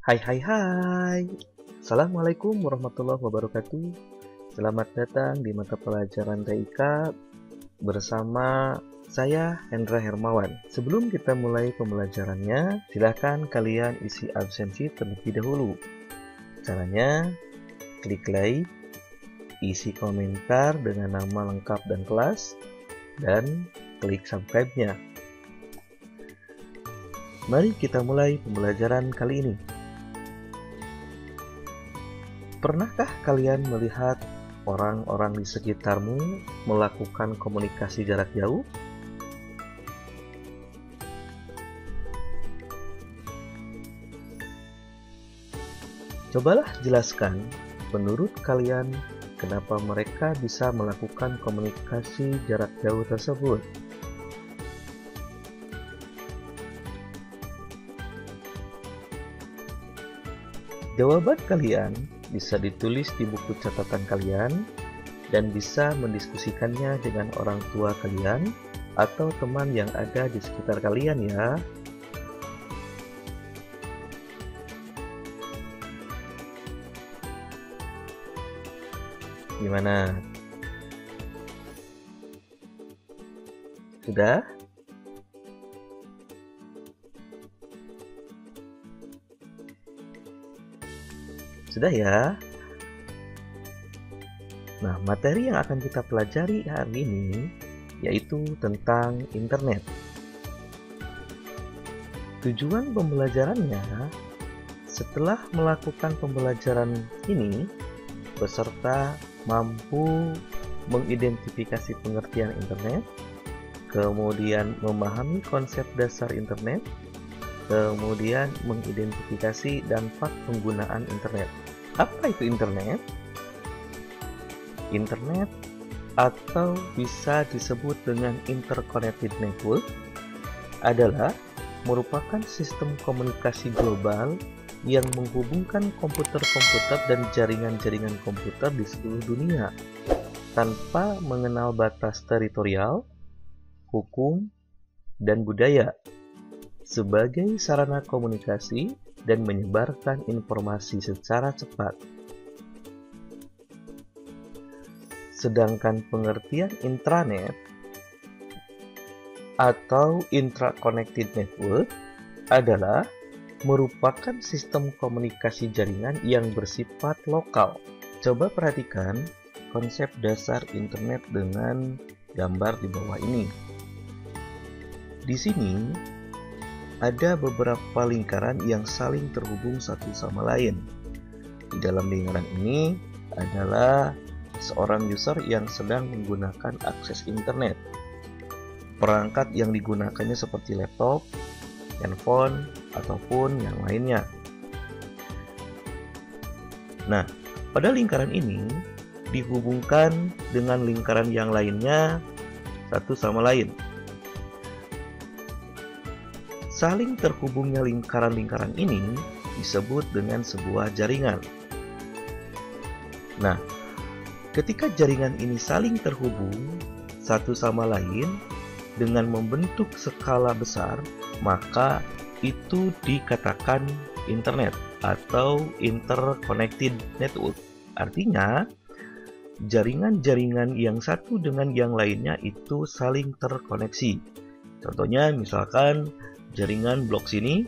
Hai hai hai. Assalamualaikum warahmatullahi wabarakatuh. Selamat datang di mata pelajaran TIK bersama saya Hendra Hermawan. Sebelum kita mulai pembelajarannya, silakan kalian isi absensi terlebih dahulu. Caranya, klik like, isi komentar dengan nama lengkap dan kelas, dan klik subscribe-nya. Mari kita mulai pembelajaran kali ini. Pernahkah kalian melihat orang-orang di sekitarmu melakukan komunikasi jarak jauh? Cobalah jelaskan, menurut kalian, kenapa mereka bisa melakukan komunikasi jarak jauh tersebut? Jawaban kalian bisa ditulis di buku catatan kalian dan bisa mendiskusikannya dengan orang tua kalian atau teman yang ada di sekitar kalian ya. Gimana? Sudah? Sudah ya? Nah, materi yang akan kita pelajari hari ini yaitu tentang internet. Tujuan pembelajarannya, setelah melakukan pembelajaran ini, peserta mampu mengidentifikasi pengertian internet, kemudian memahami konsep dasar internet, kemudian mengidentifikasi dampak penggunaan internet. Apa itu internet? Internet atau bisa disebut dengan interconnected network adalah merupakan sistem komunikasi global yang menghubungkan komputer-komputer dan jaringan-jaringan komputer di seluruh dunia tanpa mengenal batas teritorial, hukum, dan budaya, sebagai sarana komunikasi dan menyebarkan informasi secara cepat. Sedangkan pengertian intranet atau intra-connected network adalah merupakan sistem komunikasi jaringan yang bersifat lokal. Coba perhatikan konsep dasar internet dengan gambar di bawah ini. Di sini ada beberapa lingkaran yang saling terhubung satu sama lain. Di dalam lingkaran ini adalah seorang user yang sedang menggunakan akses internet. Perangkat yang digunakannya seperti laptop, handphone, ataupun yang lainnya. Nah, pada lingkaran ini dihubungkan dengan lingkaran yang lainnya satu sama lain. Saling terhubungnya lingkaran-lingkaran ini disebut dengan sebuah jaringan. Nah, ketika jaringan ini saling terhubung satu sama lain dengan membentuk skala besar, maka itu dikatakan internet atau interconnected network. Artinya, jaringan-jaringan yang satu dengan yang lainnya itu saling terkoneksi. Contohnya misalkan jaringan blok sini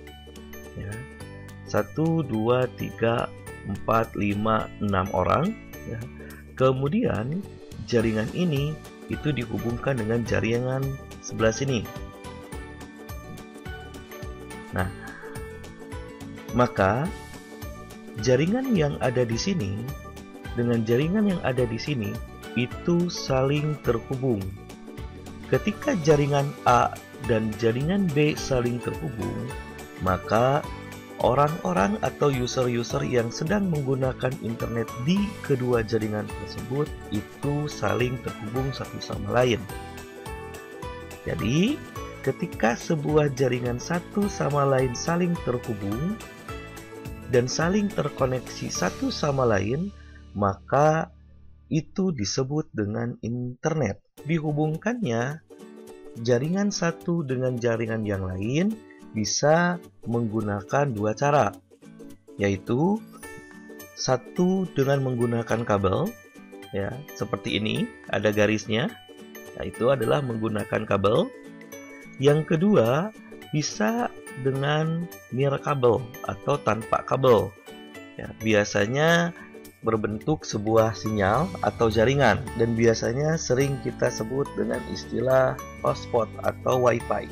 ya, 1, 2, 3, 4, 5, 6 orang ya. Kemudian jaringan ini itu dihubungkan dengan jaringan sebelah sini. Nah, maka jaringan yang ada di sini dengan jaringan yang ada di sini itu saling terhubung. Ketika jaringan A dan jaringan B saling terhubung, maka orang-orang atau user-user yang sedang menggunakan internet di kedua jaringan tersebut itu saling terhubung satu sama lain. Jadi, ketika sebuah jaringan satu sama lain saling terhubung dan saling terkoneksi satu sama lain, maka itu disebut dengan internet. Dihubungkannya jaringan satu dengan jaringan yang lain bisa menggunakan dua cara. yaitu satu dengan menggunakan kabel, ya, seperti ini, ada garisnya. Nah, itu adalah menggunakan kabel. Yang kedua, bisa dengan nirkabel atau tanpa kabel. Ya, biasanya berbentuk sebuah sinyal atau jaringan dan biasanya sering kita sebut dengan istilah hotspot atau Wi-Fi.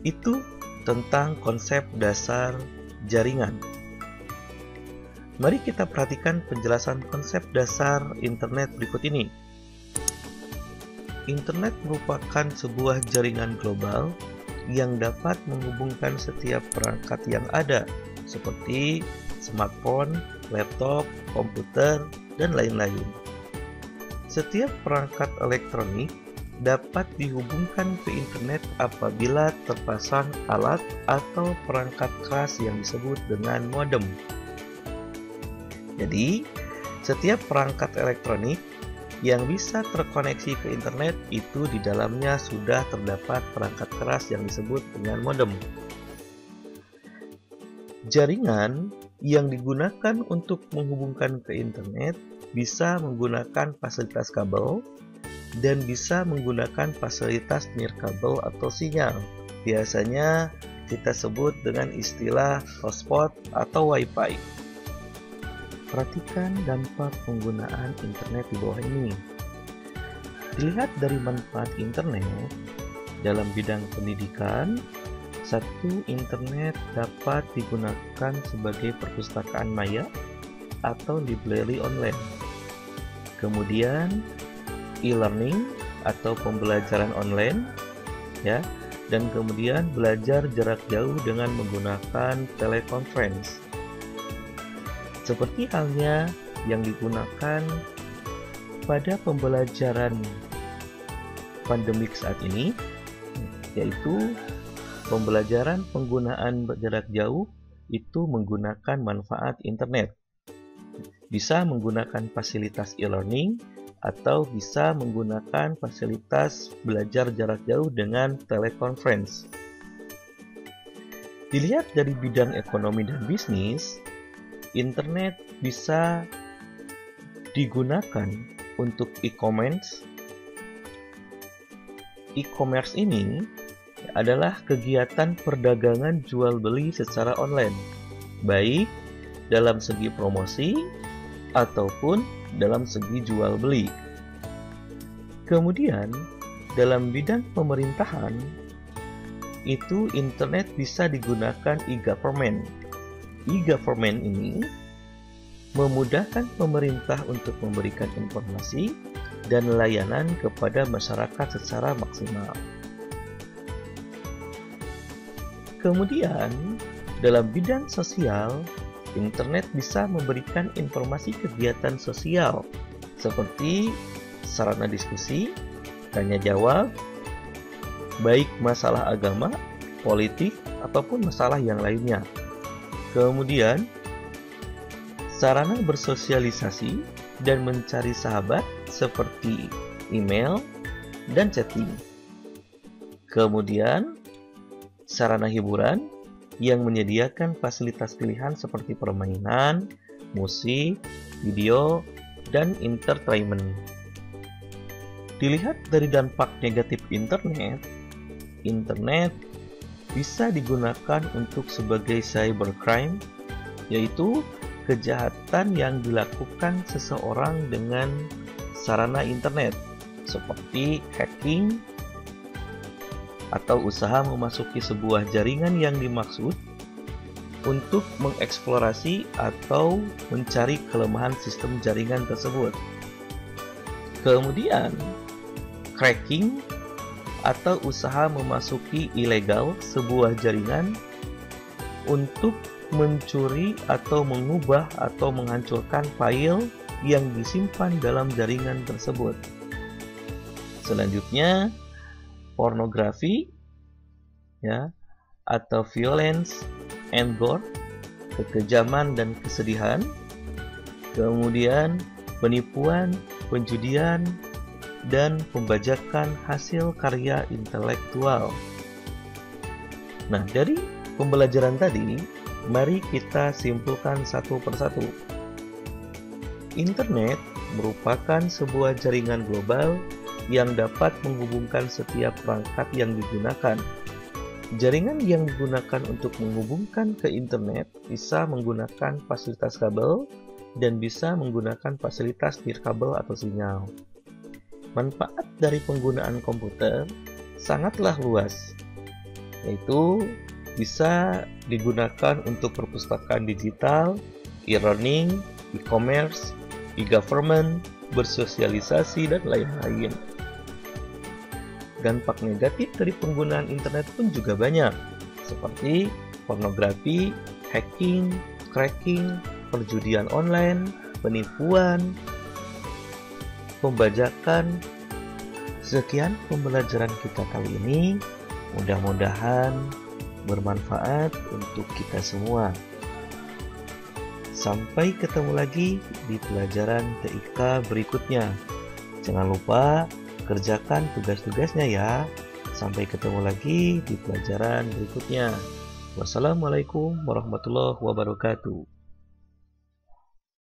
Itu tentang konsep dasar jaringan. Mari kita perhatikan penjelasan konsep dasar internet berikut ini. Internet merupakan sebuah jaringan global yang dapat menghubungkan setiap perangkat yang ada, seperti smartphone, laptop, komputer, dan lain-lain. Setiap perangkat elektronik dapat dihubungkan ke internet apabila terpasang alat atau perangkat keras yang disebut dengan modem. Jadi, setiap perangkat elektronik yang bisa terkoneksi ke internet itu di dalamnya sudah terdapat perangkat keras yang disebut dengan modem. Jaringan yang digunakan untuk menghubungkan ke internet bisa menggunakan fasilitas kabel dan bisa menggunakan fasilitas nirkabel atau sinyal. Biasanya kita sebut dengan istilah hotspot atau Wi-Fi. Perhatikan dampak penggunaan internet di bawah ini. Dilihat dari manfaat internet dalam bidang pendidikan, satu, internet dapat digunakan sebagai perpustakaan maya atau library online. Kemudian, e-learning atau pembelajaran online, ya, dan kemudian belajar jarak jauh dengan menggunakan teleconference. Seperti halnya yang digunakan pada pembelajaran pandemik saat ini, yaitu pembelajaran penggunaan jarak jauh itu menggunakan manfaat internet. Bisa menggunakan fasilitas e-learning atau bisa menggunakan fasilitas belajar jarak jauh dengan teleconference. Dilihat dari bidang ekonomi dan bisnis, internet bisa digunakan untuk e-commerce. E-commerce ini adalah kegiatan perdagangan jual beli secara online, baik dalam segi promosi ataupun dalam segi jual beli. Kemudian, dalam bidang pemerintahan, itu internet bisa digunakan e-government. E-government ini memudahkan pemerintah untuk memberikan informasi dan layanan kepada masyarakat secara maksimal. Kemudian, dalam bidang sosial, internet bisa memberikan informasi kegiatan sosial seperti sarana diskusi, tanya jawab, baik masalah agama, politik, ataupun masalah yang lainnya. Kemudian, sarana bersosialisasi dan mencari sahabat seperti email dan chatting. Kemudian, sarana hiburan yang menyediakan fasilitas pilihan seperti permainan, musik, video, dan entertainment. Dilihat dari dampak negatif internet, internet bisa digunakan untuk sebagai cybercrime, yaitu kejahatan yang dilakukan seseorang dengan sarana internet, seperti hacking atau usaha memasuki sebuah jaringan yang dimaksud untuk mengeksplorasi atau mencari kelemahan sistem jaringan tersebut. Kemudian, cracking atau usaha memasuki ilegal sebuah jaringan untuk mencuri atau mengubah atau menghancurkan file yang disimpan dalam jaringan tersebut. Selanjutnya, pornografi, ya, atau violence and gore, kekejaman dan kesedihan. Kemudian, penipuan, penjudian, dan pembajakan hasil karya intelektual. Nah, dari pembelajaran tadi, mari kita simpulkan satu persatu. Internet merupakan sebuah jaringan global yang dapat menghubungkan setiap perangkat yang digunakan. Jaringan yang digunakan untuk menghubungkan ke internet bisa menggunakan fasilitas kabel dan bisa menggunakan fasilitas nirkabel atau sinyal. Manfaat dari penggunaan komputer sangatlah luas, yaitu bisa digunakan untuk perpustakaan digital, e-learning, e-commerce, e-government, bersosialisasi, dan lain-lain. Dampak negatif dari penggunaan internet pun juga banyak, seperti pornografi, hacking, cracking, perjudian online, penipuan, pembajakan. Sekian pembelajaran kita kali ini, mudah-mudahan bermanfaat untuk kita semua. Sampai ketemu lagi di pelajaran TIK berikutnya. Jangan lupa kerjakan tugas-tugasnya ya. Sampai ketemu lagi di pelajaran berikutnya. Wassalamualaikum warahmatullahi wabarakatuh.